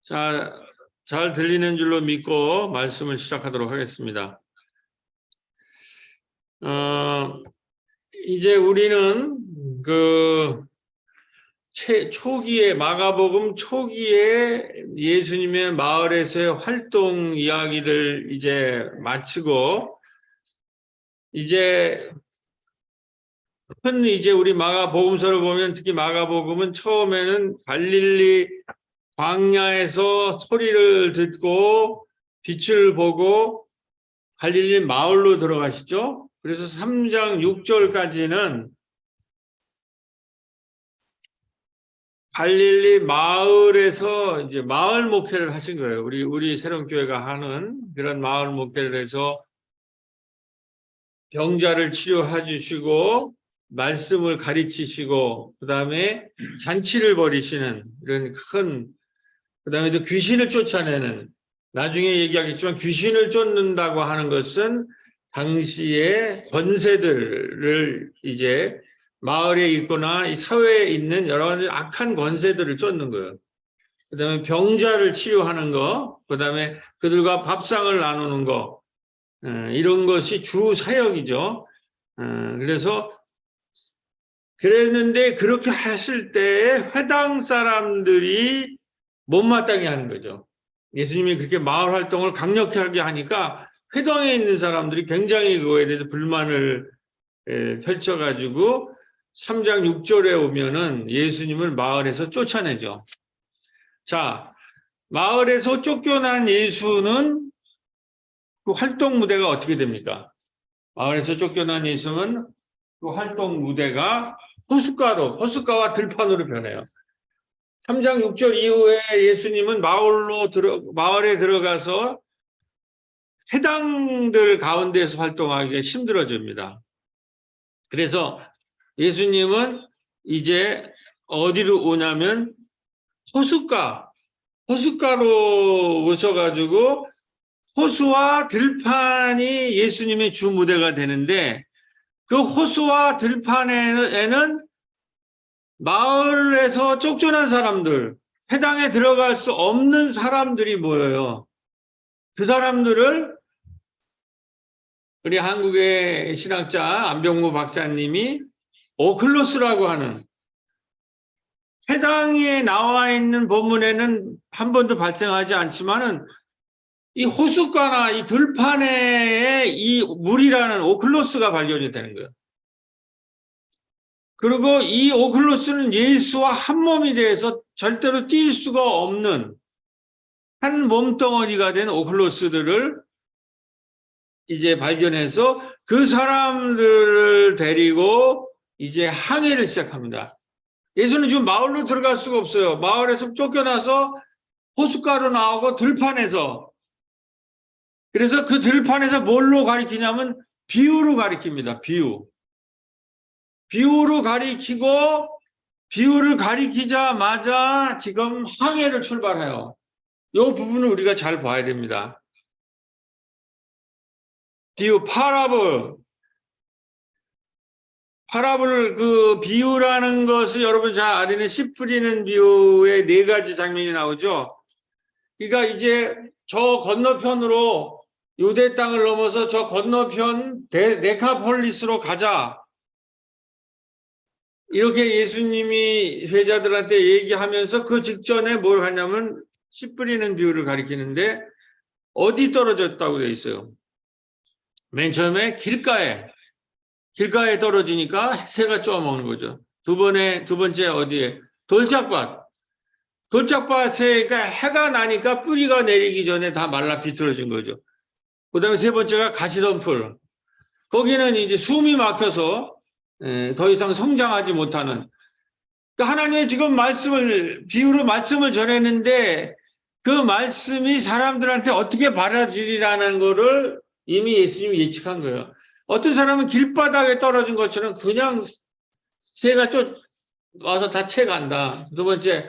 자, 잘 들리는 줄로 믿고 말씀을 시작하도록 하겠습니다. 이제 우리는 초기에, 마가복음 초기에 예수님의 마을에서의 활동 이야기들 이제 마치고, 이제 우리 마가복음서를 보면 특히 마가복음은 처음에는 갈릴리 광야에서 소리를 듣고 빛을 보고 갈릴리 마을로 들어가시죠. 그래서 3장 6절까지는 갈릴리 마을에서 이제 마을 목회를 하신 거예요. 우리 새롬교회가 하는 그런 마을 목회를 해서 병자를 치료해 주시고 말씀을 가르치시고 그다음에 잔치를 벌이시는 이런 그다음에 또 귀신을 쫓아내는, 나중에 얘기하겠지만 귀신을 쫓는다고 하는 것은 당시의 권세들을 이제 마을에 있거나 이 사회에 있는 여러 가지 악한 권세들을 쫓는 거예요. 그다음에 병자를 치료하는 거, 그다음에 그들과 밥상을 나누는 거, 이런 것이 주 사역이죠. 그랬는데 그렇게 했을 때 회당 사람들이 못마땅해 하는 거죠. 예수님이 그렇게 마을 활동을 강력하게 하니까 회당에 있는 사람들이 굉장히 그거에 대해서 불만을 펼쳐가지고 3장 6절에 오면은 예수님을 마을에서 쫓아내죠. 자, 마을에서 쫓겨난 예수는 그 활동 무대가 어떻게 됩니까? 마을에서 쫓겨난 예수는 그 활동 무대가 호숫가와 들판으로 변해요. 3장 6절 이후에 예수님은 마을에 들어가서 회당들 가운데서 활동하기가 힘들어집니다. 그래서 예수님은 이제 어디로 오냐면 호숫가로 오셔가지고 호수와 들판이 예수님의 주 무대가 되는데, 그 호수와 들판에는 마을에서 쫓겨난 사람들, 회당에 들어갈 수 없는 사람들이 모여요. 그 사람들을 우리 한국의 신학자 안병무 박사님이 오클로스라고 하는, 회당에 나와 있는 본문에는 한 번도 발생하지 않지만은 이 호숫가나 이 들판에 이 물이라는 오클로스가 발견이 되는 거예요. 그리고 이 오클로스는 예수와 한 몸이 돼서 절대로 뛸 수가 없는 한 몸덩어리가 된 오클로스들을 이제 발견해서 그 사람들을 데리고 이제 항해를 시작합니다. 예수는 지금 마을로 들어갈 수가 없어요. 마을에서 쫓겨나서 호숫가로 나오고 들판에서, 그래서 그 들판에서 뭘로 가리키냐면 비유로 가리킵니다. 비유로 가리키고, 비유를 가리키자마자 지금 항해를 출발해요. 이 부분을 우리가 잘 봐야 됩니다. 비유, 파라볼, 그 비유라는 것을 여러분 잘 아는 씨 뿌리는 비유의 4가지 장면이 나오죠. 그러니까 이제 저 건너편으로 유대 땅을 넘어서 저 건너편 데카폴리스로 가자, 이렇게 예수님이 회자들한테 얘기하면서 그 직전에 뭘 하냐면 씨 뿌리는 비유를 가리키는데, 어디 떨어졌다고 되어 있어요? 맨 처음에 길가에 떨어지니까 새가 쪼아먹는 거죠. 두 번째 어디에? 돌짝밭에 해가 나니까 뿌리가 내리기 전에 다 말라 비틀어진 거죠. 그 다음에 세 번째가 가시덤불. 거기는 이제 숨이 막혀서 더 이상 성장하지 못하는. 그러니까 하나님의 지금 비유로 말씀을 전했는데 그 말씀이 사람들한테 어떻게 받아들이라는 거를 이미 예수님이 예측한 거예요. 어떤 사람은 길바닥에 떨어진 것처럼 그냥 새가 와서 다 채간다. 두 번째,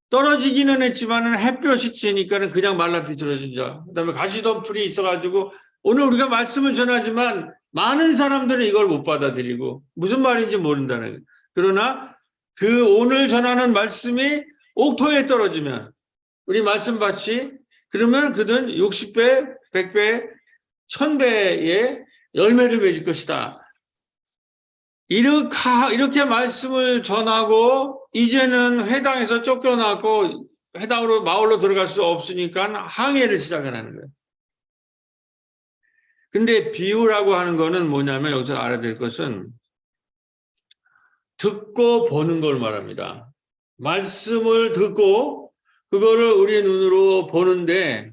떨어지기는 했지만은 햇볕이 쬐니까는 그냥 말라 비틀어진 자. 그 다음에 가시덤불이 있어가지고 오늘 우리가 말씀을 전하지만 많은 사람들은 이걸 못 받아들이고 무슨 말인지 모른다는 거예요. 그러나 그 오늘 전하는 말씀이 옥토에 떨어지면 우리 말씀같이 그러면 그들은 60배, 100배, 1000배의 열매를 맺을 것이다. 이렇게 말씀을 전하고 이제는 회당에서 쫓겨나고 회당으로 마을로 들어갈 수 없으니까 항해를 시작하는 거예요. 근데 비유라고 하는 거는 뭐냐면 여기서 알아야 될 것은 듣고 보는 걸 말합니다. 말씀을 듣고 그거를 우리의 눈으로 보는데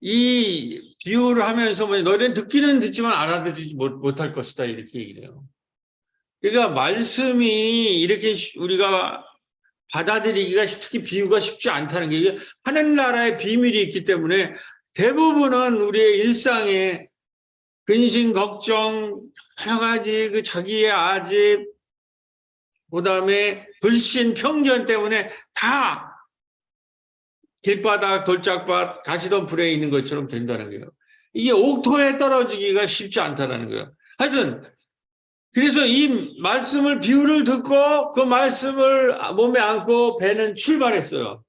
이 비유를 하면서 너희는 듣기는 듣지만 알아듣지 못할 것이다 이렇게 얘기를 해요. 그러니까 말씀이 이렇게 우리가 받아들이기가 특히 비유가 쉽지 않다는 게 하늘 나라의 비밀이 있기 때문에 대부분은 우리의 일상에 근심, 걱정, 여러 가지 그 자기의 아집, 그다음에 불신, 편견 때문에 다 길바닥, 돌짝밭, 가시덤불에 있는 것처럼 된다는 거예요. 이게 옥토에 떨어지기가 쉽지 않다는 거예요. 하여튼 그래서 이 말씀을 비유를 듣고 그 말씀을 몸에 안고 배는 출발했어요.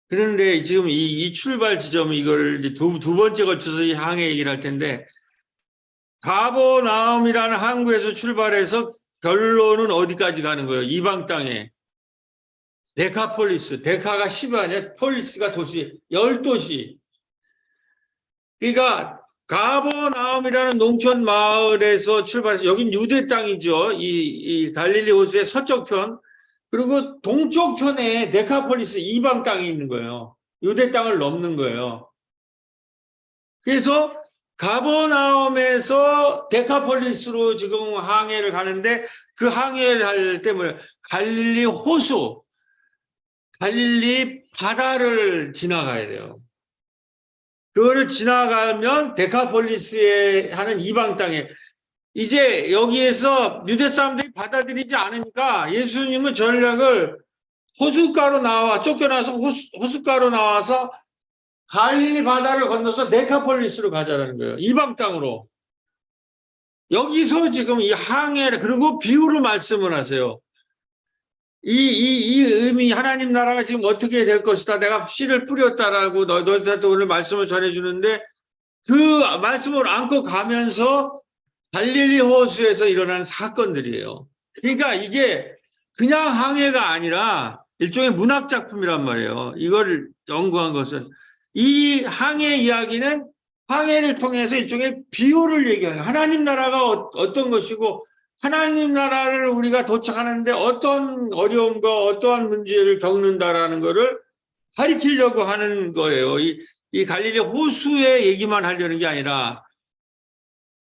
그런데 지금 이 출발 지점 이걸 두 번째 걸쳐서 이 항해 얘기를 할 텐데 가버나움이라는 항구에서 출발해서 결론은 어디까지 가는 거예요? 이방 땅에. 데카폴리스. 데카가 10이 아니라 폴리스가 도시, 10도시. 그러니까 가버나움이라는 농촌 마을에서 출발해서 여긴 유대 땅이죠. 이 갈릴리 호수의 서쪽 편. 그리고 동쪽 편에 데카폴리스 이방 땅이 있는 거예요. 유대 땅을 넘는 거예요. 그래서 가버나움에서 데카폴리스로 지금 항해를 가는데 그 항해를 할 때 뭐예요? 갈릴리 호수, 갈릴리 바다를 지나가야 돼요. 그거를 지나가면 데카폴리스에 하는 이방 땅에 이제 여기에서 유대 사람들이 받아들이지 않으니까 예수님은 전략을 호숫가로 나와 쫓겨나서 호숫가로 나와서 갈릴리 바다를 건너서 데카폴리스로 가자는 거예요. 이방 땅으로. 여기서 지금 이 항해를 그리고 비유로 말씀을 하세요. 이 의미 하나님 나라가 지금 어떻게 될 것이다. 내가 씨를 뿌렸다라고 너희들한테 오늘 말씀을 전해주는데 그 말씀을 안고 가면서 갈릴리 호수에서 일어난 사건들이에요. 그러니까 이게 그냥 항해가 아니라 일종의 문학 작품이란 말이에요. 이걸 연구한 것은 이 항해 이야기는 항해를 통해서 일종의 비유를 얘기하는 거예요. 하나님 나라가 어떤 것이고 하나님 나라를 우리가 도착하는데 어떤 어려움과 어떠한 문제를 겪는다라는 것을 가리키려고 하는 거예요. 이 갈릴리 호수의 얘기만 하려는 게 아니라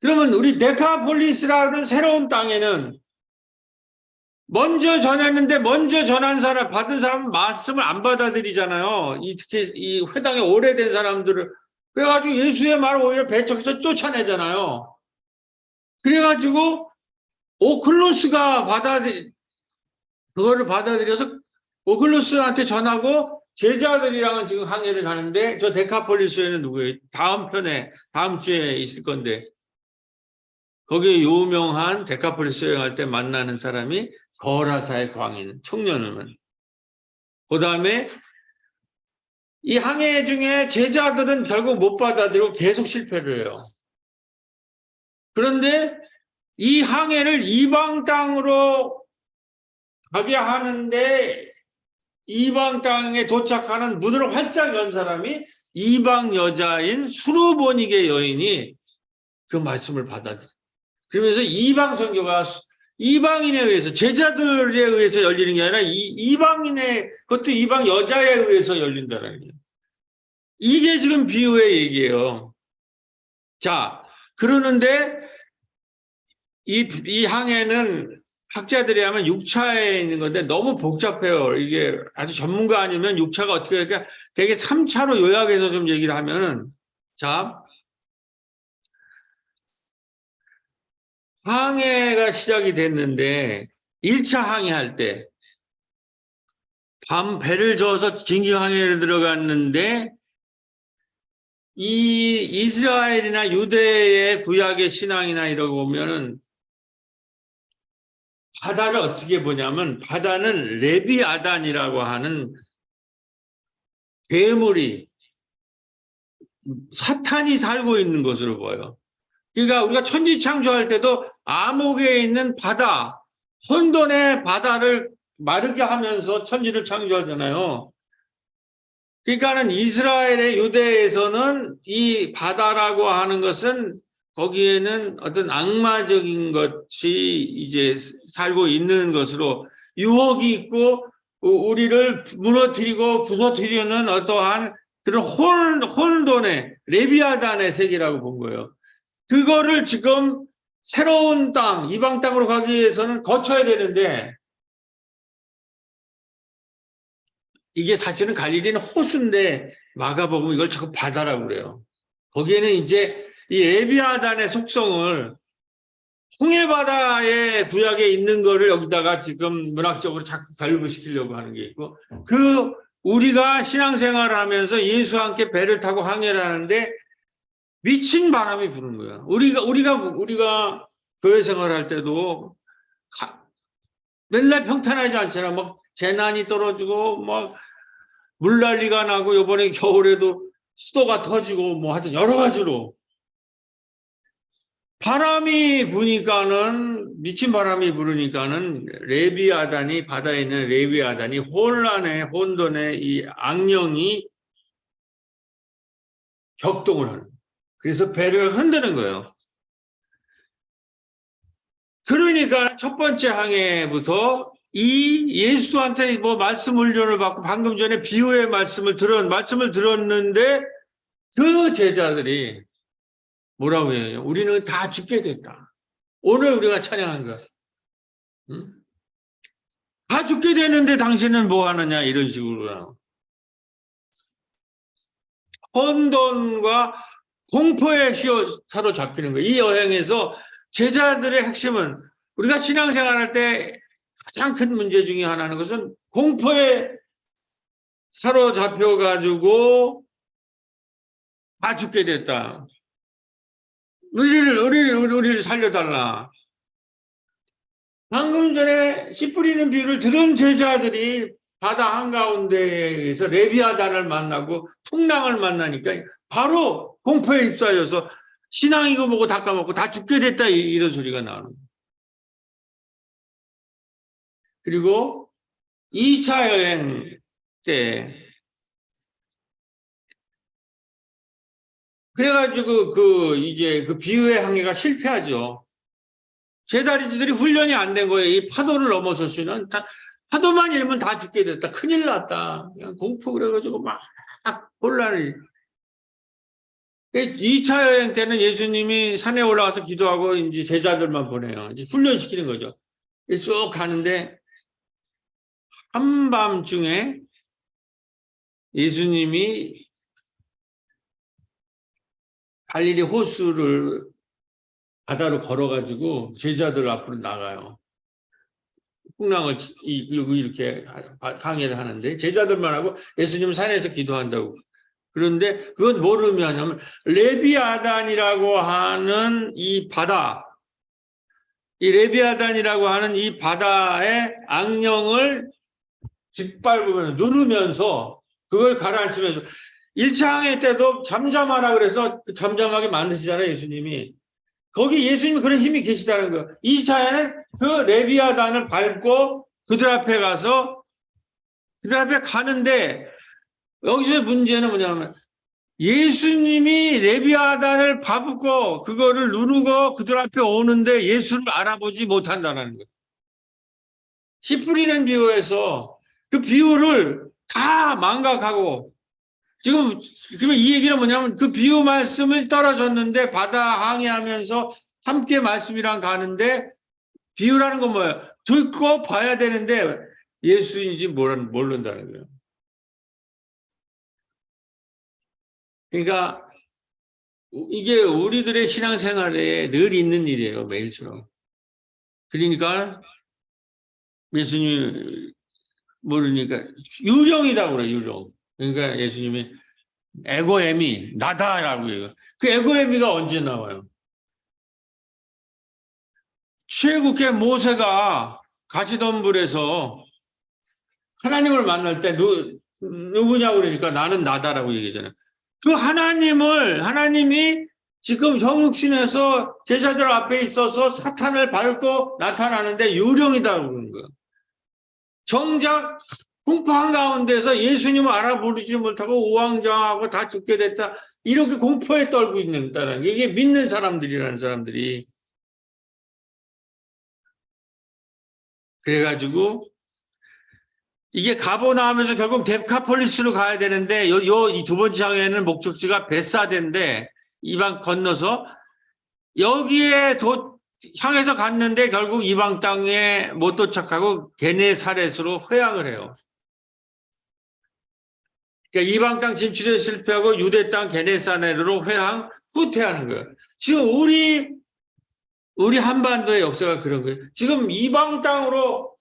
그러면 우리 데카폴리스라는 새로운 땅에는 먼저 전했는데 먼저 전한 사람 받은 사람은 말씀을 안 받아들이잖아요. 특히 이 회당에 오래된 사람들을 그래가지고 예수의 말을 오히려 배척해서 쫓아내잖아요. 그래가지고 오클루스가 그거를 받아들여서 오클루스한테 전하고 제자들이랑은 지금 항해를 가는데 저 데카폴리스에는 누구예요? 다음 주에 있을 건데 거기에 유명한 데카폴리스 여행할 때 만나는 사람이 거라사의 광인 청년은 그 다음에 이 항해 중에 제자들은 결국 못 받아들이고 계속 실패를 해요. 그런데 이 항해를 이방 땅으로 가게 하는데 이방 땅에 도착하는 문을 활짝 연 사람이 이방 여자인 수르보니게 여인이 그 말씀을 받아들여요. 그러면서 이방 선교가 이방인에 의해서 제자들에 의해서 열리는 게 아니라 그것도 이방 여자에 의해서 열린다는 거예요. 이게 지금 비유의 얘기예요. 자, 그러는데 이 항해는 학자들이 하면 6차에 있는 건데 너무 복잡해요. 이게 아주 전문가 아니면 6차가 어떻게 될까? 되게 3차로 요약해서 좀 얘기를 하면은 자, 항해가 시작이 됐는데 1차 항해할 때 밤 배를 저어서 긴기 항해를 들어갔는데 이 이스라엘이나 유대의 구약의 신앙이나 이러고 보면은 바다를 어떻게 보냐면 바다는 레비아단이라고 하는 괴물이 사탄이 살고 있는 것으로 보여요. 그러니까 우리가 천지 창조할 때도 암흑에 있는 바다, 혼돈의 바다를 마르게 하면서 천지를 창조하잖아요. 그러니까는 이스라엘의 유대에서는 이 바다라고 하는 것은 거기에는 어떤 악마적인 것이 이제 살고 있는 것으로 유혹이 있고 우리를 무너뜨리고 부서뜨리는 어떠한 그런 혼돈의 레비아단의 세계라고 본 거예요. 그거를 지금 새로운 땅, 이방 땅으로 가기 위해서는 거쳐야 되는데 이게 사실은 갈릴리는 호수인데 마가복음 이걸 자꾸 바다라고 그래요. 거기에는 이제 이 레비아단의 속성을 홍해바다의 구약에 있는 거를 여기다가 지금 문학적으로 자꾸 결부시키려고 하는 게 있고 우리가 신앙생활을 하면서 예수와 함께 배를 타고 항해를 하는데 미친 바람이 부는 거야. 우리가 교회 생활할 때도 맨날 평탄하지 않잖아. 막 재난이 떨어지고 막 물난리가 나고 이번에 겨울에도 수도가 터지고 뭐 하여튼 여러 가지로 바람이 부니까는 미친 바람이 부르니까는 레비아단이 바다에 있는 레비아단이 혼돈의 이 악령이 격동을 하는 거예요. 그래서 배를 흔드는 거예요. 그러니까 첫 번째 항해부터 이 예수한테 뭐 말씀 훈련을 받고 방금 전에 비유의 말씀을 들었는데 그 제자들이 뭐라고 해요? 우리는 다 죽게 됐다. 오늘 우리가 찬양한 거. 응? 다 죽게 되는데 당신은 뭐 하느냐 이런 식으로 혼돈과 공포에 사로잡히는 거예요. 이 여행에서 제자들의 핵심은 우리가 신앙생활할 때 가장 큰 문제 중에 하나는 것은 공포에 사로잡혀가지고 다 죽게 됐다. 우리를 살려달라. 방금 전에 씨 뿌리는 비유를 들은 제자들이 바다 한가운데에서 레비아단을 만나고 풍랑을 만나니까 바로 공포에 휩싸여서 신앙이고 뭐고 다 까먹고 다 죽게 됐다 이런 소리가 나오는 거예요. 그리고 2차 여행 때 그래가지고 이제 그 비유의 항해가 실패하죠. 제자리들이 훈련이 안 된 거예요. 이 파도를 넘어설 수 있는 파도만 일면 다 죽게 됐다. 큰일 났다. 그냥 공포 그래가지고 막 혼란을. 2차 여행 때는 예수님이 산에 올라가서 기도하고 이제 제자들만 보내요. 이제 훈련시키는 거죠. 쭉 가는데 한밤중에 예수님이 갈릴리 호수를 바다로 걸어가지고 제자들 앞으로 나가요. 풍랑을 이렇게 강의를 하는데 제자들만 하고 예수님은 산에서 기도한다고. 그런데 그건 뭐를 의미하냐면 레비아단이라고 하는 이 바다, 이 레비아단이라고 하는 이 바다의 악령을 짓밟으면서 누르면서 그걸 가라앉히면서 1차 항해 때도 잠잠하라 그래서 잠잠하게 만드시잖아요, 예수님이. 거기 예수님이 그런 힘이 계시다는 거예요. 2차에는 그 레비아단을 밟고 그들 앞에 가는데 여기서 문제는 뭐냐면 예수님이 레비아단을 밟고 그거를 누르고 그들 앞에 오는데 예수를 알아보지 못한다는 거예요. 씨 뿌리는 비유에서 그 비유를 다 망각하고 지금 그러면 이 얘기는 뭐냐면 그 비유 말씀을 떨어졌는데 바다 항해하면서 함께 말씀이랑 가는데 비유라는 건 뭐예요? 듣고 봐야 되는데 예수인지 모른다는 거예요. 그러니까 이게 우리들의 신앙생활에 늘 있는 일이에요. 매일처럼. 그러니까 예수님 모르니까 유령이라고 그래요. 유령. 그러니까 예수님이 에고에미 나다라고 해요. 그 에고에미가 언제 나와요? 출애굽기 모세가 가시덤불에서 하나님을 만날 때 누구냐고 그러니까 나는 나다라고 얘기하잖아요. 그 하나님이 지금 형육신에서 제자들 앞에 있어서 사탄을 밟고 나타나는데 유령이다 그러는 거예요. 정작 공포 한가운데서 예수님을 알아보지 못하고 우왕좌왕하고 다 죽게 됐다. 이렇게 공포에 떨고 있는다는 게 이게 믿는 사람들이라는 사람들이. 그래가지고 이게 가보나하면서 결국 데카폴리스로 가야 되는데 이 두 번째 항에는 목적지가 베사데인데 이방 건너서 여기에 향해서 갔는데 결국 이방 땅에 못 도착하고 게네사렛으로 회항을 해요. 그러니까 이방 땅 진출에 실패하고 유대 땅 게네사렛으로 후퇴하는 거예요. 지금 우리 한반도의 역사가 그런 거예요. 지금 이방 땅으로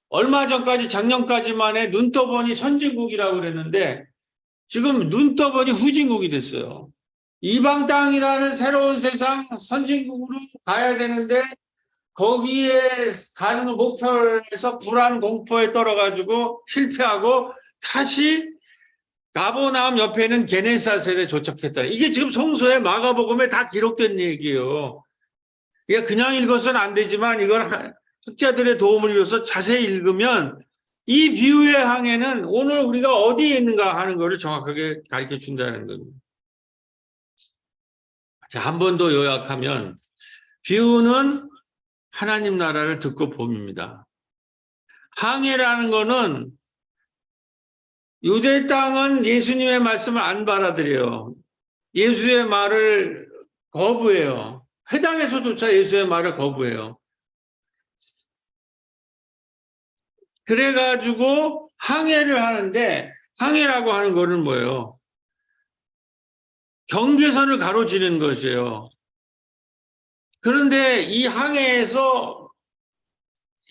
얼마 전까지 작년까지만 해 눈 떠보니 선진국이라고 그랬는데 지금 눈 떠보니 후진국이 됐어요. 이방 땅이라는 새로운 세상 선진국으로 가야 되는데 거기에 가는 목표에서 불안 공포에 떨어가지고 실패하고 다시 가버나움 옆에는 게네사렛에 도착했다. 이게 지금 성서의 마가복음에 다 기록된 얘기예요. 이게 그냥 읽어서는 안 되지만 이건 학자들의 도움을 빌어서 자세히 읽으면 이 비유의 항해는 오늘 우리가 어디에 있는가 하는 것을 정확하게 가르쳐 준다는 겁니다. 자, 한 번 더 요약하면 비유는 하나님 나라를 듣고 봄입니다. 항해라는 거는 유대 땅은 예수님의 말씀을 안 받아들여요. 예수의 말을 거부해요. 회당에서조차 예수의 말을 거부해요. 그래가지고 항해를 하는데 항해라고 하는 거는 뭐예요? 경계선을 가로지르는 것이에요. 그런데 이 항해에서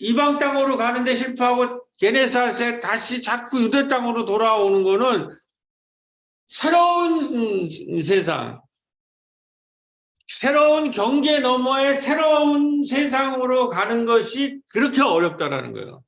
이방 땅으로 가는데 실패하고 게네사렛에 다시 자꾸 유대 땅으로 돌아오는 거는 새로운 세상, 새로운 경계 너머의 새로운 세상으로 가는 것이 그렇게 어렵다라는 거예요.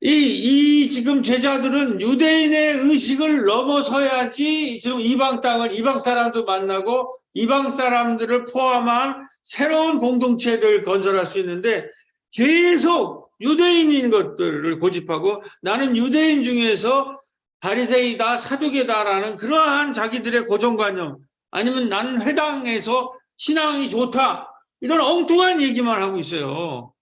이 지금 제자들은 유대인의 의식을 넘어서야지 지금 이방 땅을 이방 사람도 만나고 이방 사람들을 포함한 새로운 공동체를 건설할 수 있는데 계속 유대인인 것들을 고집하고 나는 유대인 중에서 바리새이다 사두개다라는 그러한 자기들의 고정관념 아니면 나는 회당에서 신앙이 좋다 이런 엉뚱한 얘기만 하고 있어요.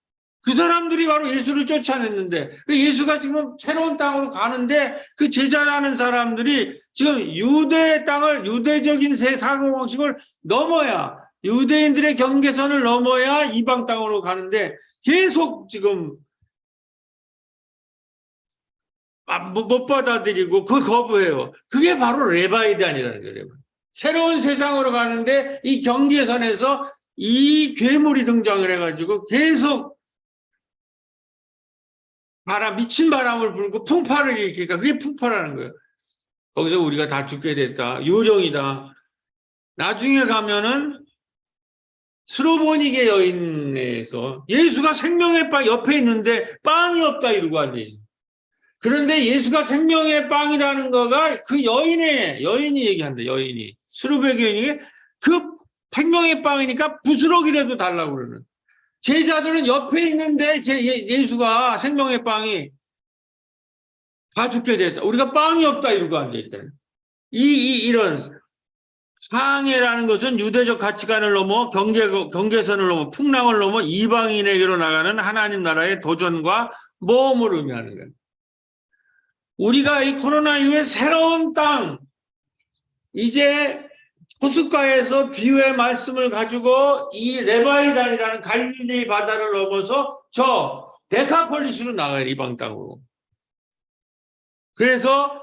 그 사람들이 바로 예수를 쫓아냈는데 그 예수가 지금 새로운 땅으로 가는데 그 제자라는 사람들이 지금 유대 땅을 유대적인 새 사고방식을 넘어야 유대인들의 경계선을 넘어야 이방 땅으로 가는데 계속 지금 못 받아들이고 그걸 거부해요. 그게 바로 레바이단이라는 거예요. 새로운 세상으로 가는데 이 경계선에서 이 괴물이 등장을 해가지고 계속 미친 바람을 불고 풍파를 일으키니까 그게 풍파라는 거예요. 거기서 우리가 다 죽게 됐다. 유령이다. 나중에 가면은 스로보니게 여인에서 예수가 생명의 빵 옆에 있는데 빵이 없다 이러고 앉아있어요. 그런데 예수가 생명의 빵이라는 거가 그 여인이 얘기한다. 여인이. 스로베 여인이 그 생명의 빵이니까 부스러기라도 달라고 그러는. 제자들은 옆에 있는데 예수가 생명의 빵이 다 죽게 됐다. 우리가 빵이 없다 이러고 앉아있다. 이런 항해라는 것은 유대적 가치관을 넘어 경계선을 넘어 풍랑을 넘어 이방인에게로 나가는 하나님 나라의 도전과 모험을 의미하는 거예요. 우리가 이 코로나 이후에 새로운 땅 이제 호숫가에서 비유의 말씀을 가지고 이 레바이단이라는 갈릴리 바다를 넘어서 저 데카폴리스로 나가요. 이방 땅으로. 그래서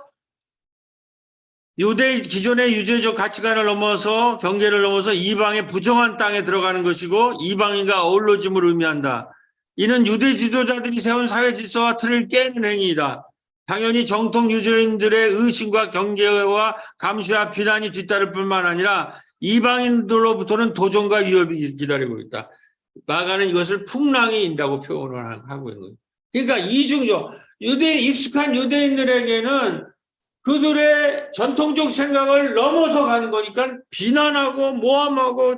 기존의 유대적 가치관을 넘어서 경계를 넘어서 이방의 부정한 땅에 들어가는 것이고 이방인과 어우러짐을 의미한다. 이는 유대 지도자들이 세운 사회 질서와 틀을 깨는 행위이다. 당연히 정통 유대인들의 의심과 경계와 감시와 비난이 뒤따를 뿐만 아니라 이방인들로부터는 도전과 위협이 기다리고 있다. 마가는 이것을 풍랑이 인다고 표현을 하고 있는 거예요. 그러니까 이중적, 익숙한 유대인들에게는 그들의 전통적 생각을 넘어서 가는 거니까 비난하고 모함하고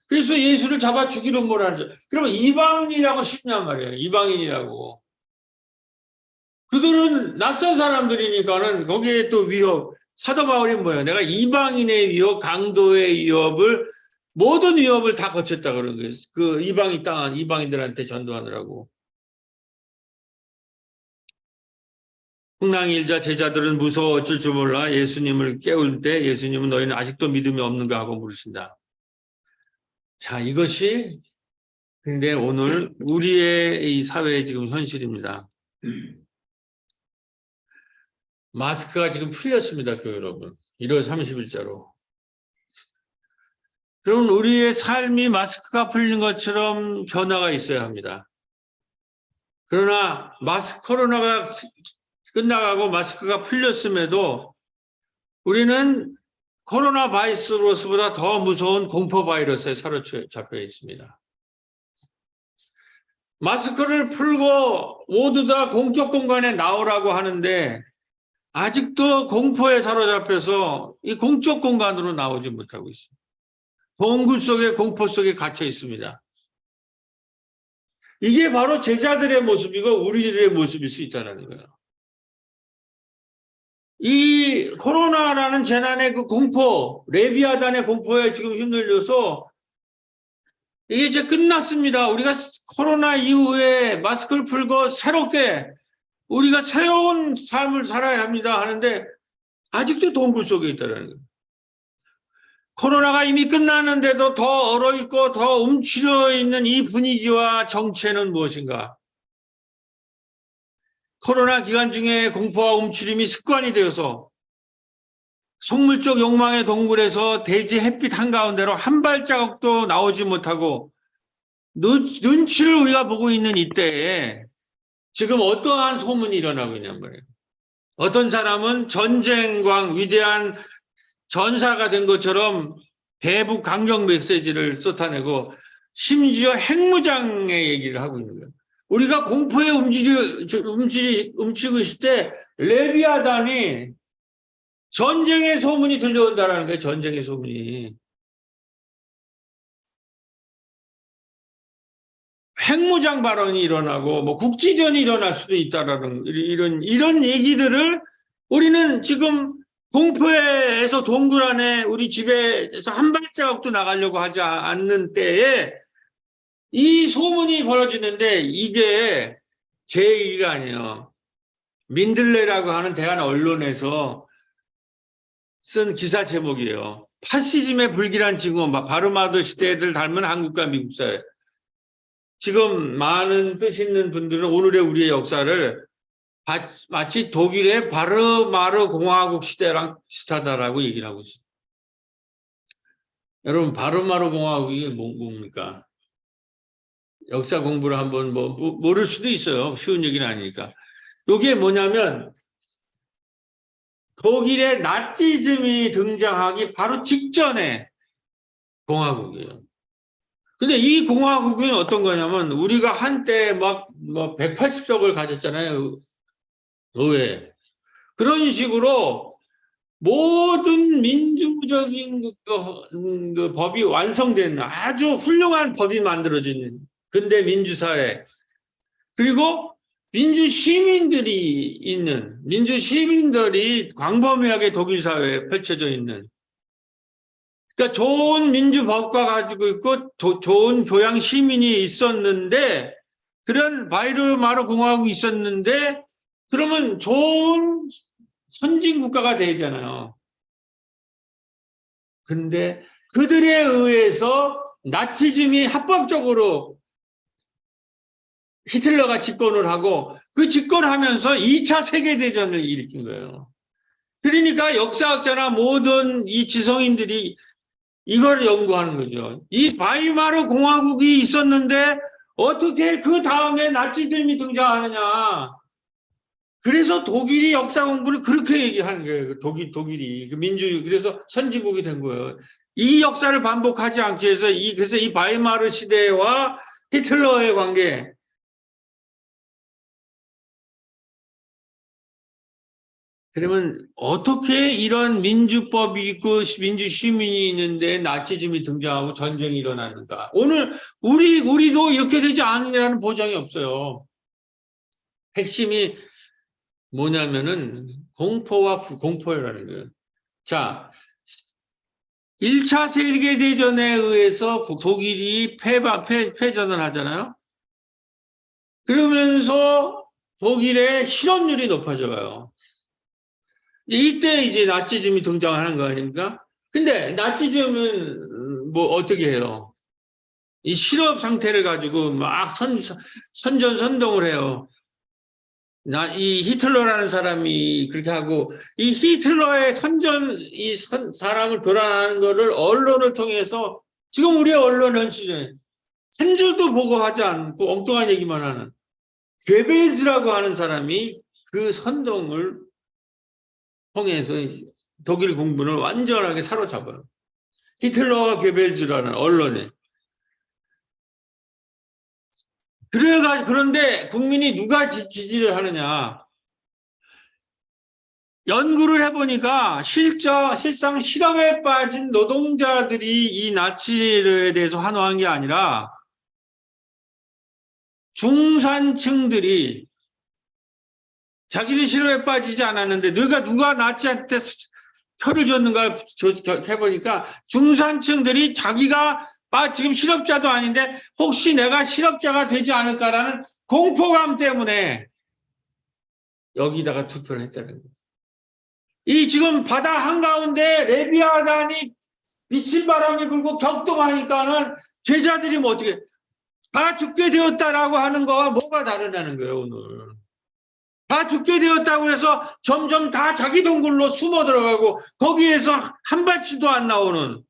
그래서 예수를 잡아 죽이려 뭐라는 거죠. 그러면 이방인이라고 싶냔 말이에요. 이방인이라고. 그들은 낯선 사람들이니까는 거기에 또 위협, 사도 바울이 뭐예요? 내가 이방인의 위협, 강도의 위협을, 모든 위협을 다 거쳤다 그런 거예요. 그 이방인 땅한 이방인들한테 전도하느라고. 풍랑이 일자 제자들은 무서워 어쩔 줄 몰라 예수님을 깨울 때 예수님은 너희는 아직도 믿음이 없는가 하고 물으신다. 자, 이것이 근데 오늘 우리의 이 사회의 지금 현실입니다. 마스크가 지금 풀렸습니다, 여러분. 1월 30일자로. 그럼 우리의 삶이 마스크가 풀린 것처럼 변화가 있어야 합니다. 그러나 코로나가 끝나가고 마스크가 풀렸음에도 우리는 코로나 바이러스보다 더 무서운 공포 바이러스에 사로잡혀 있습니다. 마스크를 풀고 모두 다 공적 공간에 나오라고 하는데 아직도 공포에 사로잡혀서 이 공적 공간으로 나오지 못하고 있습니다. 동굴 속에 공포 속에 갇혀 있습니다. 이게 바로 제자들의 모습이고 우리들의 모습일 수 있다는 거예요. 이 코로나라는 재난의 그 공포, 레비아단의 공포에 지금 휘둘려서 이게 이제 끝났습니다. 우리가 코로나 이후에 마스크를 풀고 새롭게 우리가 새로운 삶을 살아야 합니다 하는데 아직도 동굴 속에 있다는 거예요. 코로나가 이미 끝났는데도 더 얼어있고 더 움츠려 있는 이 분위기와 정체는 무엇인가? 코로나 기간 중에 공포와 움츠림이 습관이 되어서 속물적 욕망의 동굴에서 대지 햇빛 한가운데로 한 발자국도 나오지 못하고 눈치를 우리가 보고 있는 이때에 지금 어떠한 소문이 일어나고 있냔 말이에요. 어떤 사람은 전쟁광 위대한 전사가 된 것처럼 대북 강경 메시지를 쏟아내고 심지어 핵무장의 얘기를 하고 있는 거예요. 우리가 공포에 움츠리고 있을 때 레비아단이 전쟁의 소문이 들려온다는 거예요. 전쟁의 소문이. 핵무장 발언이 일어나고 뭐 국지전이 일어날 수도 있다라는 이런 얘기들을 우리는 지금 공포에서 동굴 안에 우리 집에서 한 발자국도 나가려고 하지 않는 때에 이 소문이 벌어지는데 이게 제 얘기가 아니에요. 민들레라고 하는 대한 언론에서 쓴 기사 제목이에요. 파시즘의 불길한 징후, 바르마드 시대들 닮은 한국과 미국 사회. 지금 많은 뜻 있는 분들은 오늘의 우리의 역사를 마치 독일의 바르마르 공화국 시대랑 비슷하다라고 얘기를 하고 있어요. 여러분, 바르마르 공화국이 뭡니까? 역사 공부를 한번 모를 수도 있어요. 쉬운 얘기는 아니니까. 이게 뭐냐면 독일의 나치즘이 등장하기 바로 직전에 공화국이에요. 근데 이 공화국은 어떤 거냐면 우리가 한때 막 180석을 가졌잖아요. 의회. 그런 식으로 모든 민주적인 그 법이 완성된 아주 훌륭한 법이 만들어진 근대 민주사회. 그리고 민주시민들이 광범위하게 독일 사회에 펼쳐져 있는. 그러니까 좋은 민주법과 가지고 있고 좋은 교양 시민이 있었는데 그런 바이르마르 공화국이 있었는데 그러면 좋은 선진 국가가 되잖아요. 근데 그들에 의해서 나치즘이 합법적으로 히틀러가 집권을 하고 그 집권하면서 2차 세계대전을 일으킨 거예요. 그러니까 역사학자나 모든 이 지성인들이 이걸 연구하는 거죠. 이 바이마르 공화국이 있었는데 어떻게 그 다음에 나치즘이 등장하느냐. 그래서 독일이 역사 공부를 그렇게 얘기하는 거예요. 독일이 그래서 선진국이 된 거예요. 이 역사를 반복하지 않기 위해서 그래서 이 바이마르 시대와 히틀러의 관계, 그러면 어떻게 이런 민주법이 있고 민주시민이 있는데 나치즘이 등장하고 전쟁이 일어나는가? 오늘 우리도 이렇게 되지 않으리라는 보장이 없어요. 핵심이 뭐냐면은 공포와 공포라는 거예요. 자, 1차 세계대전에 의해서 독일이 패전을 하잖아요. 그러면서 독일의 실업률이 높아져요. 이때 이제 나치즘이 등장하는 거 아닙니까? 근데 나치즘은 뭐 어떻게 해요? 이 실업 상태를 가지고 막 선전선동을 해요. 이 히틀러라는 사람이 그렇게 하고, 이 히틀러의 사람을 교란하는 거를 언론을 통해서, 지금 우리 언론은 한 줄도 보고하지 않고 엉뚱한 얘기만 하는 괴벨즈라고 하는 사람이 그 선동을 통해서 독일 공군을 완전하게 사로잡아요. 히틀러와 괴벨즈라는 언론에. 그런데 국민이 누가 지지를 하느냐. 연구를 해보니까 실상 실험에 빠진 노동자들이 이 나치에 대해서 환호한 게 아니라 중산층들이 자기는 실험에 빠지지 않았는데 누가 나치한테 표를 줬는가 해보니까 중산층들이 자기가 지금 실업자도 아닌데 혹시 내가 실업자가 되지 않을까라는 공포감 때문에 여기다가 투표를 했다는 거예요. 이 지금 바다 한가운데 레비아단이 미친 바람이 불고 격동하니까는 제자들이 뭐 어떻게 다 죽게 되었다라고 하는 거와 뭐가 다르냐는 거예요. 오늘 다 죽게 되었다고 해서 점점 다 자기 동굴로 숨어 들어가고 거기에서 한 발치도 안 나오는,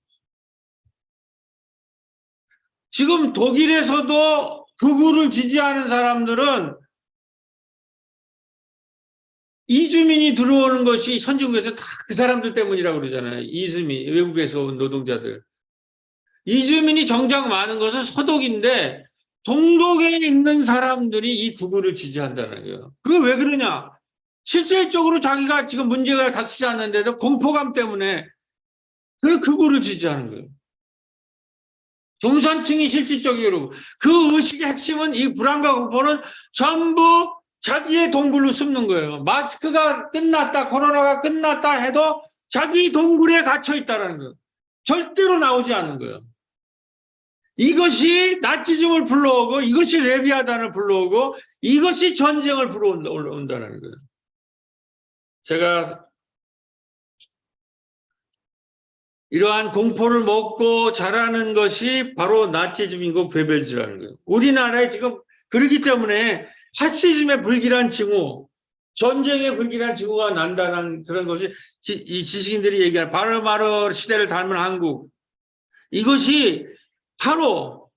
지금 독일에서도 극우를 지지하는 사람들은 이주민이 들어오는 것이 선진국에서 다 그 사람들 때문이라고 그러잖아요. 이주민, 외국에서 온 노동자들. 이주민이 정작 많은 것은 서독인데 동독에 있는 사람들이 이 극우를 지지한다는 거예요. 그게 왜 그러냐? 실질적으로 자기가 지금 문제가 닥치지 않는데도 공포감 때문에 그 극우를 지지하는 거예요. 중산층이 실질적으로 그 의식의 핵심은 이 불안과 공포는 전부 자기의 동굴로 숨는 거예요. 마스크가 끝났다, 코로나가 끝났다 해도 자기 동굴에 갇혀 있다는 거예요. 절대로 나오지 않는 거예요. 이것이 나치즘을 불러오고 이것이 레비아단을 불러오고 이것이 전쟁을 불러온다는 거예요. 제가 이러한 공포를 먹고 자라는 것이 바로 나치즘이고 괴벨즈라는 거예요. 우리나라에 지금 그렇기 때문에 파시즘의 불길한 징후, 전쟁의 불길한 징후가 난다는 그런 것이 이 지식인들이 얘기하는 바르마르 시대를 닮은 한국, 이것이 바로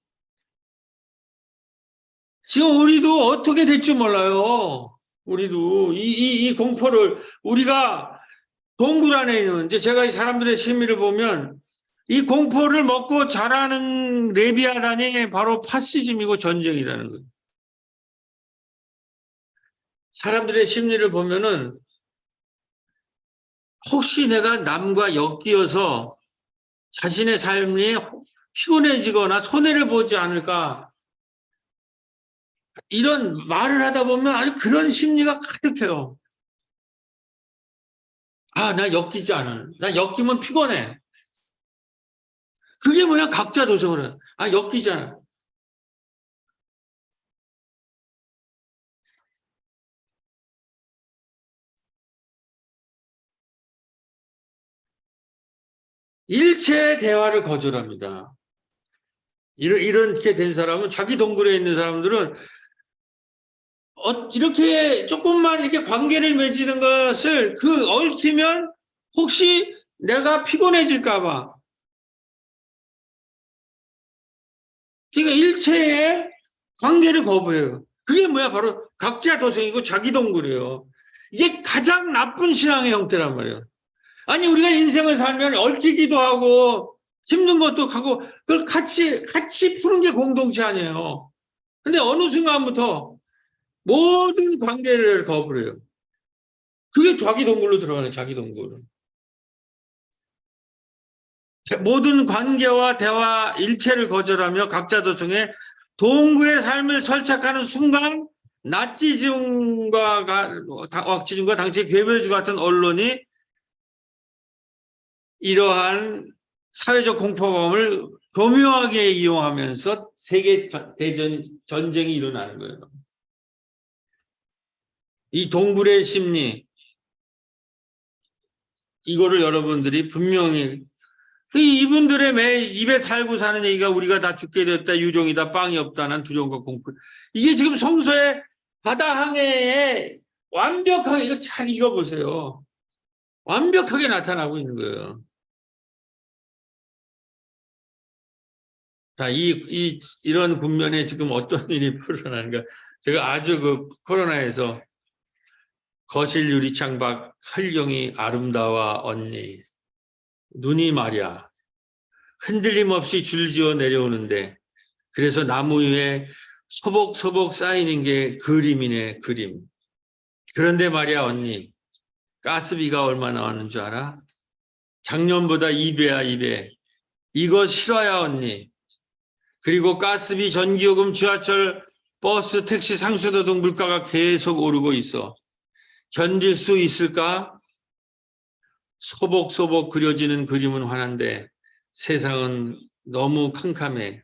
지금 우리도 어떻게 될지 몰라요. 우리도 이 공포를 우리가 동굴 안에 있는, 이제 제가 이 사람들의 심리를 보면 이 공포를 먹고 자라는 레비아단이 바로 파시즘이고 전쟁이라는 거예요. 사람들의 심리를 보면은 혹시 내가 남과 엮여서 자신의 삶이 피곤해지거나 손해를 보지 않을까, 이런 말을 하다 보면 아니 그런 심리가 가득해요. 아, 나 엮이지 않아. 나 엮이면 피곤해. 그게 뭐야? 각자 도생을 해. 아, 엮이지 않아. 일체 대화를 거절합니다. 이렇게 된 사람은, 자기 동굴에 있는 사람들은 이렇게 조금만 이렇게 관계를 맺는 것을 얽히면 혹시 내가 피곤해질까봐. 그러니까 일체의 관계를 거부해요. 그게 뭐야? 바로 각자 도생이고 자기 동굴이에요. 이게 가장 나쁜 신앙의 형태란 말이에요. 아니, 우리가 인생을 살면 얽히기도 하고 힘든 것도 하고 그걸 같이 푸는 게 공동체 아니에요. 근데 어느 순간부터 모든 관계를 거부해요. 그게 자기 동굴로 들어가는 자기 동굴. 모든 관계와 대화 일체를 거절하며 각자 도청해 동굴의 삶을 설착하는 순간 나치즘과 왁치즘과 당시 괴벨주 같은 언론이 이러한 사회적 공포감을 교묘하게 이용하면서 세계 대전 전쟁이 일어나는 거예요. 이 동굴의 심리 이거를 여러분들이 분명히 이분들의 매 입에 달고 사는 얘기가 우리가 다 죽게 됐다, 유종이다, 빵이 없다, 난 두려움과 공포. 이게 지금 성서의 바다 항해에 완벽하게 이거 잘 읽어보세요. 완벽하게 나타나고 있는 거예요. 자, 이런 국면에 지금 어떤 일이 풀어나는가. 제가 아주 그 코로나에서 거실 유리창 밖 설경이 아름다워 언니. 눈이 말이야. 흔들림 없이 줄지어 내려오는데 그래서 나무 위에 소복소복 쌓이는 게 그림이네, 그림. 그런데 말이야, 언니. 가스비가 얼마나 나왔는 줄 알아? 작년보다 2배야, 2배. 이거 실화야, 언니. 그리고 가스비, 전기요금, 지하철, 버스, 택시, 상수도 등 물가가 계속 오르고 있어. 견딜 수 있을까? 소복소복 그려지는 그림은 환한데 세상은 너무 캄캄해.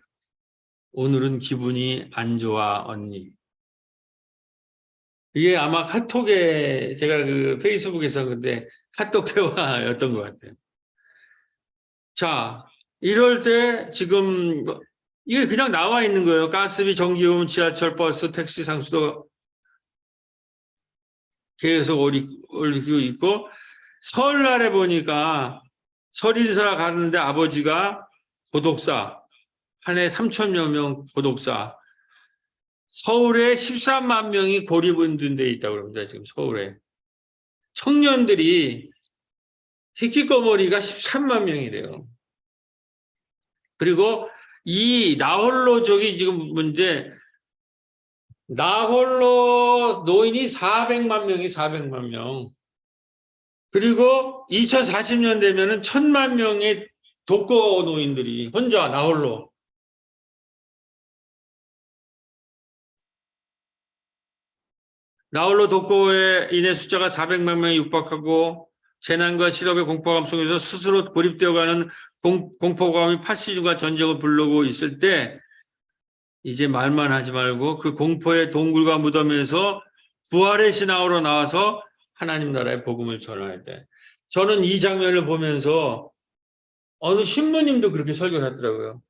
오늘은 기분이 안 좋아, 언니. 이게 아마 카톡에 제가 그 페이스북에서 근데 카톡 대화였던 것 같아요. 자, 이럴 때 지금 이게 그냥 나와 있는 거예요. 가스비, 전기요금, 지하철, 버스, 택시, 상수도 계속 올리고 있고 설날에 보니까 설인사 가는데 아버지가 고독사 한 해 3천여 명 고독사 서울에 13만 명이 고립운동돼 있다고 그럽니다. 지금 서울에 청년들이 히키코모리가 13만 명이래요. 그리고 이 나홀로족이 지금 문제 나홀로 노인이 400만 명이 400만 명. 그리고 2040년 되면은 1000만 명의 독거 노인들이 혼자 나홀로. 나홀로 독거에 인해 숫자가 400만 명에 육박하고 재난과 실업의 공포감 속에서 스스로 고립되어가는 공포감이 파시즘과 전쟁을 부르고 있을 때 이제 말만 하지 말고 그 공포의 동굴과 무덤에서 부활의 신앙으로 나와서 하나님 나라의 복음을 전할 때 저는 이 장면을 보면서 어느 신부님도 그렇게 설교를 하더라고요.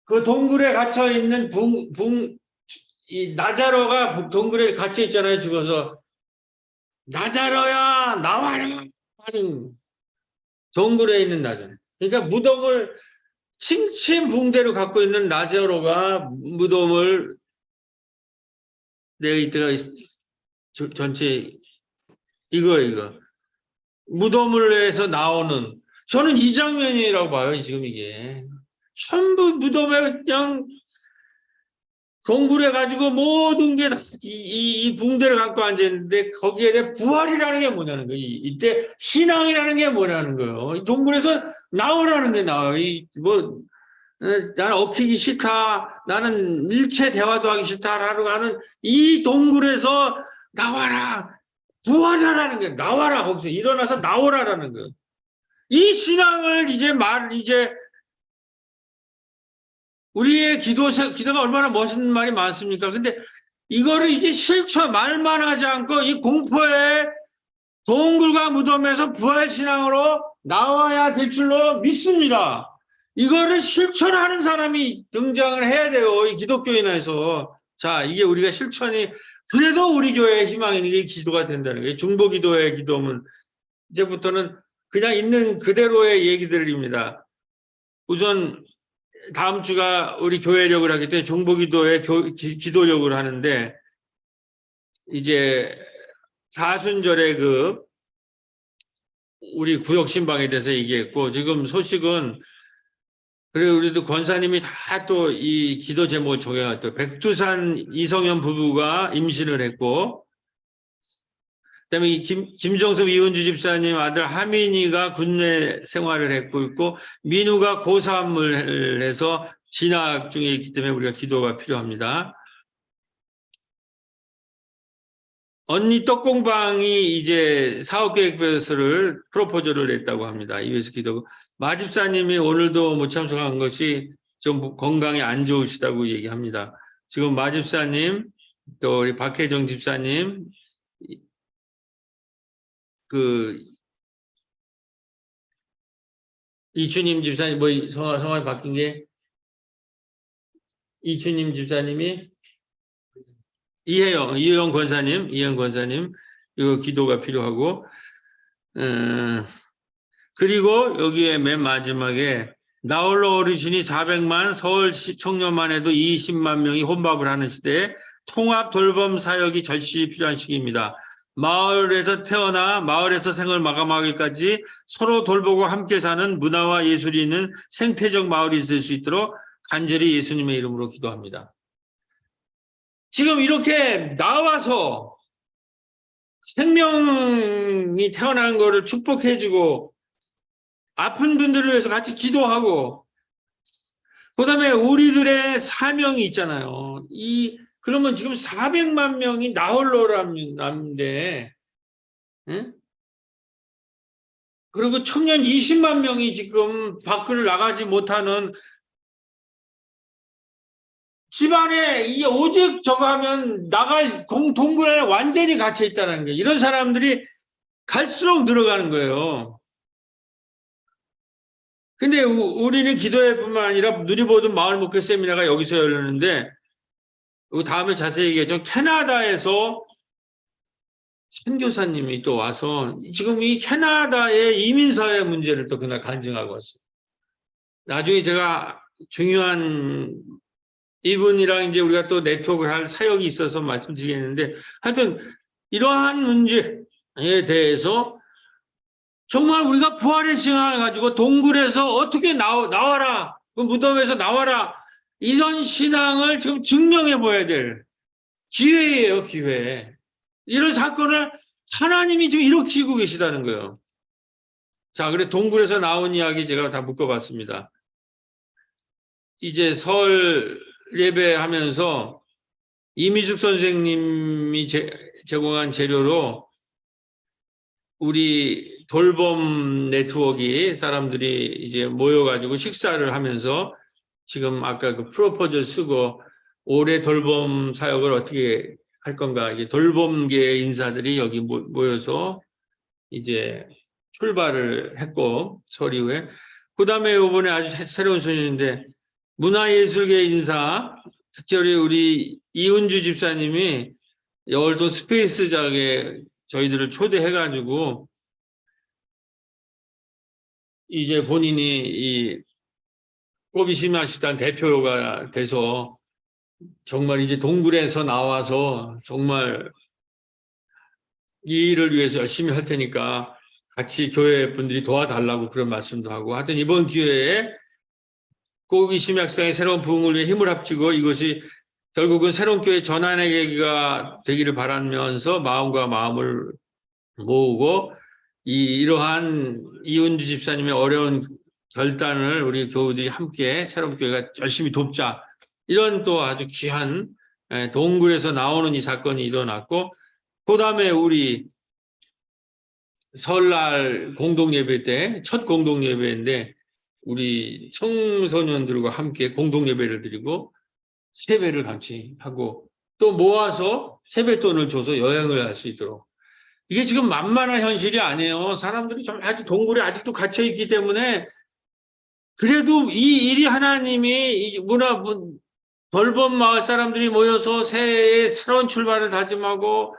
그 동굴에 갇혀 있는 이 나자로가 동굴에 갇혀 있잖아요. 죽어서 나자로야 나와라 하는 동굴에 있는 나자로. 그러니까 무덤을 칭칭 붕대로 갖고 있는 나자로가 무덤을 내가 이때가 전체 이거 무덤을 해서 나오는 저는 이 장면이라고 봐요. 지금 이게 전부 무덤에 그냥 동굴해가지고 모든 게 이 붕대를 갖고 앉아있는데 거기에 대해 부활이라는 게 뭐냐는 거예요. 이때 신앙이라는 게 뭐냐는 거예요. 동굴에서 나오라는 게 나와요. 나는 얽히기 싫다. 나는 일체 대화도 하기 싫다라고 하는 이 동굴에서 나와라. 부활하라는 거예요. 나와라. 거기서 일어나서 나오라라는 거예요. 이 신앙을 이제 우리의 기도가 얼마나 멋있는 말이 많습니까? 근데 이거를 이제 말만 하지 않고 이 공포의 동굴과 무덤에서 부활신앙으로 나와야 될 줄로 믿습니다. 이거를 실천하는 사람이 등장을 해야 돼요. 이 기독교인에서. 자, 이게 우리가 실천이, 그래도 우리 교회의 희망이 이게 기도가 된다는 거예요. 중보기도의 기도는 이제부터는 그냥 있는 그대로의 얘기들입니다. 우선 다음 주가 우리 교회력을 하기 때문에 중보기도의 기도력을 하는데 이제 사순절에 우리 구역 신방에 대해서 얘기했고, 지금 소식은, 그리고 우리도 권사님이 다 또 이 기도 제목을 적용했죠. 백두산 이성현 부부가 임신을 했고, 그다음에 이 김정섭 이은주 집사님 아들 하민이가 군내 생활을 했고 있고, 민우가 고3을 해서 진학 중에 있기 때문에 우리가 기도가 필요합니다. 언니 떡공방이 이제 사업계획서를 프로포즈를 냈다고 합니다. 이에서 기도. 마집사님이 오늘도 못 참석한 것이 좀 건강이 안 좋으시다고 얘기합니다. 지금 마집사님, 또 우리 박혜정 집사님, 이춘임 집사님, 성함이 바뀐 게, 이춘임 집사님이, 이혜영 권사님, 이거 기도가 필요하고, 그리고 여기에 맨 마지막에, 나홀로 어르신이 400만, 서울 청년만 해도 20만 명이 혼밥을 하는 시대에 통합 돌봄 사역이 절실히 필요한 시기입니다. 마을에서 태어나 마을에서 생을 마감하기까지 서로 돌보고 함께 사는 문화와 예술이 있는 생태적 마을이 될 수 있도록 간절히 예수님의 이름으로 기도합니다. 지금 이렇게 나와서 생명이 태어난 거를 축복해주고 아픈 분들을 위해서 같이 기도하고, 그다음에 우리들의 사명이 있잖아요. 그러면 지금 400만 명이 나홀로라는데, 응? 그리고 청년 20만 명이 지금 밖을 나가지 못하는, 집안에 오직 저거 하면 나갈 동굴 안에 완전히 갇혀 있다는 거예요. 이런 사람들이 갈수록 늘어가는 거예요. 근데 우리는 기도회 뿐만 아니라 누리보든 마을 목회 세미나가 여기서 열렸는데, 다음에 자세히 얘기하죠. 캐나다에서 선교사님이 또 와서 지금 이 캐나다의 이민사회 문제를 또 그날 간증하고 왔어요. 나중에 제가 중요한 이분이랑 이제 우리가 또 네트워크를 할 사역이 있어서 말씀드리겠는데, 하여튼 이러한 문제에 대해서 정말 우리가 부활의 신앙을 가지고 동굴에서 어떻게 나와라, 그 무덤에서 나와라, 이런 신앙을 지금 증명해 보여야 될 기회예요, 기회. 이런 사건을 하나님이 지금 일으키고 계시다는 거예요. 자, 그래 동굴에서 나온 이야기 제가 다 묶어봤습니다. 이제 설 예배하면서 이미숙 선생님이 제공한 재료로 우리 돌봄 네트워크 사람들이 이제 모여가지고 식사를 하면서 지금 아까 그 프로포즈 쓰고 올해 돌봄 사역을 어떻게 할 건가, 이제 돌봄계 인사들이 여기 모여서 이제 출발을 했고, 설 이후에. 그 다음에 이번에 아주 새로운 소식인데, 문화예술계 인사, 특별히 우리 이은주 집사님이 월드 스페이스작에 저희들을 초대해가지고, 이제 본인이 이 꼬비시마식단 대표가 돼서 정말 이제 동굴에서 나와서 정말 이 일을 위해서 열심히 할 테니까 같이 교회 분들이 도와달라고 그런 말씀도 하고, 하여튼 이번 기회에 꼬비시마식단의 새로운 부흥을 위해 힘을 합치고 이것이 결국은 새로운 교회 전환의 계기가 되기를 바라면서 마음과 마음을 모으고 이러한 이은주 집사님의 어려운 결단을 우리 교우들이 함께 새로운 교회가 열심히 돕자, 이런 또 아주 귀한 동굴에서 나오는 이 사건이 일어났고, 그 다음에 우리 설날 공동예배 때 첫 공동예배인데 우리 청소년들과 함께 공동예배를 드리고 세배를 같이 하고 또 모아서 세뱃돈을 줘서 여행을 할 수 있도록, 이게 지금 만만한 현실이 아니에요. 사람들이 좀 아직 동굴에 아직도 갇혀 있기 때문에, 그래도 이 일이 하나님이 돌봄 마을 사람들이 모여서 새해에 새로운 출발을 다짐하고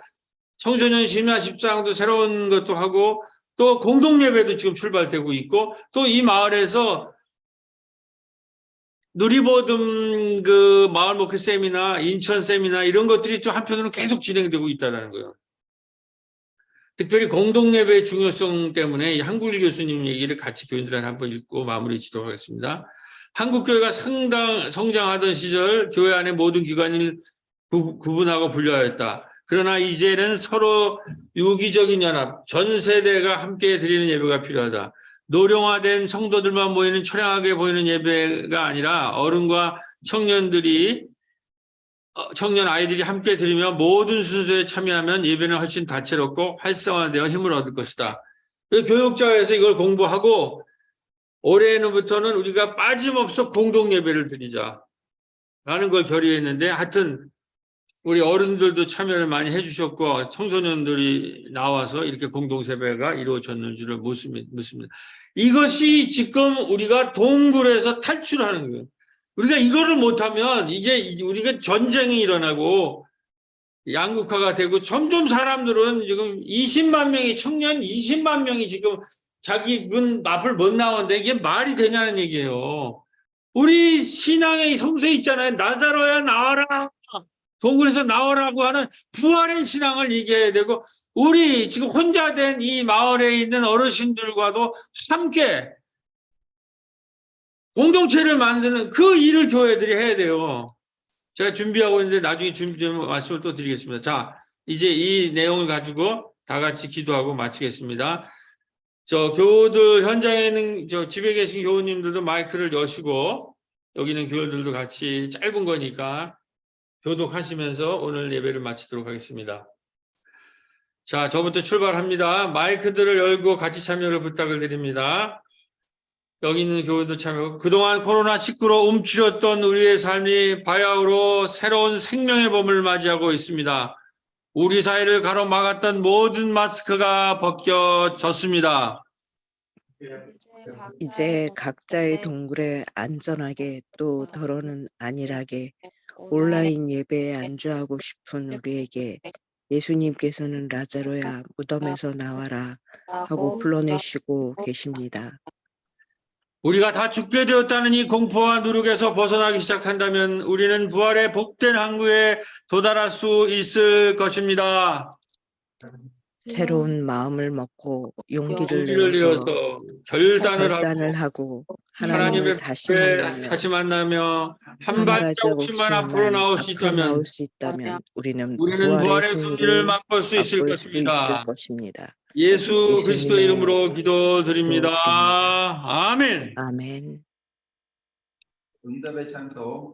청소년 심야 십상도 새로운 것도 하고 또 공동예배도 지금 출발되고 있고, 또 이 마을에서 누리보듬 그 마을 목회 세미나, 인천 세미나 이런 것들이 또 한편으로는 계속 진행되고 있다는 거예요. 특별히 공동예배의 중요성 때문에 이 한국일 교수님 얘기를 같이 교인들한테 한번 읽고 마무리 짓도록 하겠습니다. 한국교회가 성장하던 시절 교회 안에 모든 기관을 구분하고 분류하였다. 그러나 이제는 서로 유기적인 연합, 전 세대가 함께 드리는 예배가 필요하다. 노령화된 성도들만 모이는 처량하게 보이는 예배가 아니라 어른과 청년 아이들이 함께 드리며 모든 순서에 참여하면 예배는 훨씬 다채롭고 활성화되어 힘을 얻을 것이다. 교육자에서 이걸 공부하고 올해부터는 우리가 빠짐없이 공동 예배를 드리자 라는 걸 결의했는데, 하여튼 우리 어른들도 참여를 많이 해주셨고 청소년들이 나와서 이렇게 공동 예배가 이루어졌는 줄을 묻습니다. 이것이 지금 우리가 동굴에서 탈출하는 거예요. 우리가 이거를 못하면 이제 우리가 전쟁이 일어나고 양극화가 되고 점점 사람들은 지금 20만 명이 청년 20만 명이 지금 자기 문 앞을 못 나오는데 이게 말이 되냐는 얘기예요. 우리 신앙의 성서에 있잖아요. 나사로야 나와라. 동굴에서 나오라고 하는 부활의 신앙을 얘기해야 되고, 우리 지금 혼자 된 이 마을에 있는 어르신들과도 함께 공동체를 만드는 그 일을 교회들이 해야 돼요. 제가 준비하고 있는데 나중에 준비되면 말씀을 또 드리겠습니다. 자, 이제 이 내용을 가지고 다 같이 기도하고 마치겠습니다. 교우들 현장에 있는 집에 계신 교우님들도 마이크를 여시고 여기 있는 교우들도 같이 짧은 거니까 교독하시면서 오늘 예배를 마치도록 하겠습니다. 자, 저부터 출발합니다. 마이크들을 열고 같이 참여를 부탁을 드립니다. 여기 있는 교우들 참여. 그동안 코로나19로 움츠렸던 우리의 삶이 바야흐로 새로운 생명의 봄을 맞이하고 있습니다. 우리 사회를 가로막았던 모든 마스크가 벗겨졌습니다. 이제 각자의 동굴에 안전하게 또 더러는 안일하게 온라인 예배에 안주하고 싶은 우리에게 예수님께서는 라자로야 무덤에서 나와라 하고 불러내시고 계십니다. 우리가 다 죽게 되었다는 이 공포와 누룩에서 벗어나기 시작한다면 우리는 부활의 복된 항구에 도달할 수 있을 것입니다. 새로운 마음을 먹고 용기를 내어서 내어서 결단을 하고 하나님의 하나님을 다시 만나며 한 한 발자국씩만 앞으로 나올 수 있다면 우리는 부활의 승리를 맛볼 수 있을 것입니다. 예수 그리스도 이름으로 기도드립니다. 아멘. 아멘. 응답의 찬송